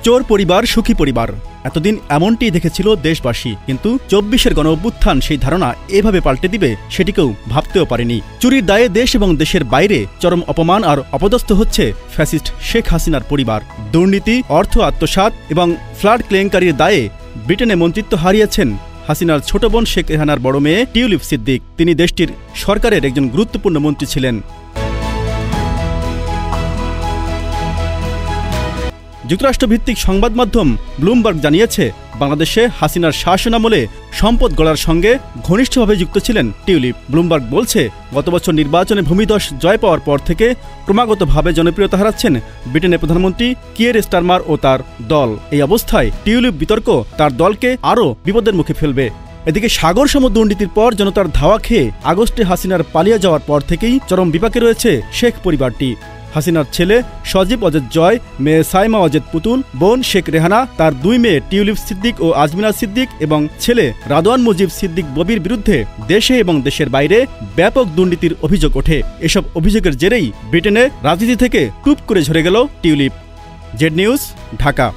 চোর পরিবার সুখী পরিবার এতদিন এমনটি দেখেছিল দেশবাসী, কিন্তু ২৪-এর গণঅভ্যুত্থান সেই ধারণা এভাবে পাল্টে দিবে সেটিকেও ভাবতেও পারেনি। চুরির দায়ে দেশ এবং দেশের বাইরে চরম অপমান আর অপদস্থ হচ্ছে ফ্যাসিস্ট শেখ হাসিনার পরিবার। দুর্নীতি, অর্থ আত্মসাৎ এবং ফ্লাড কেলেঙ্কারির দায়ে ব্রিটেনে মন্ত্রিত্ব হারিয়েছেন হাসিনার ছোট বোন শেখ রেহানার বড় মেয়ে টিউলিপ সিদ্দিক। তিনি দেশটির সরকারের একজন গুরুত্বপূর্ণ মন্ত্রী ছিলেন। যুক্তরাষ্ট্রভিত্তিক সংবাদ মাধ্যম ব্লুমবার্গ জানিয়েছে, বাংলাদেশে হাসিনার শাসনামলে সম্পদ গড়ার সঙ্গে ঘনিষ্ঠভাবে যুক্ত ছিলেন টিউলিপ। ব্লুমবার্গ বলছে, গত বছর নির্বাচনে ভূমিধস জয় পাওয়ার পর থেকে ক্রমাগতভাবে জনপ্রিয়তা হারাচ্ছেন ব্রিটেনের প্রধানমন্ত্রী কিয়ের স্টারমার ও তার দল। এই অবস্থায় টিউলিপ বিতর্ক তার দলকে আরও বিপদের মুখে ফেলবে। এদিকে সাগর সম দুর্নীতির পর জনতার ধাওয়া খেয়ে আগস্টে হাসিনার পালিয়ে যাওয়ার পর থেকেই চরম বিপাকে রয়েছে শেখ পরিবারটি। হাসিনার ছেলে সজীব অজেদ জয়, মেয়ে সাইমা অজেদ পুতুল, বোন শেখ রেহানা, তার 2 মেয়ে টিউলিপ সিদ্দিক ও আজমিনা সিদ্দিক এবং ছেলে রাদওয়ান মুজিব সিদ্দিক ববির বিরুদ্ধে দেশে এবং দেশের বাইরে ব্যাপক দুর্নীতির অভিযোগ ওঠে। এসব অভিযোগের জেরেই ব্রিটেনে রাজনীতি থেকে টুপ করে ঝরে গেল টিউলিপ। Z news, Dhaka.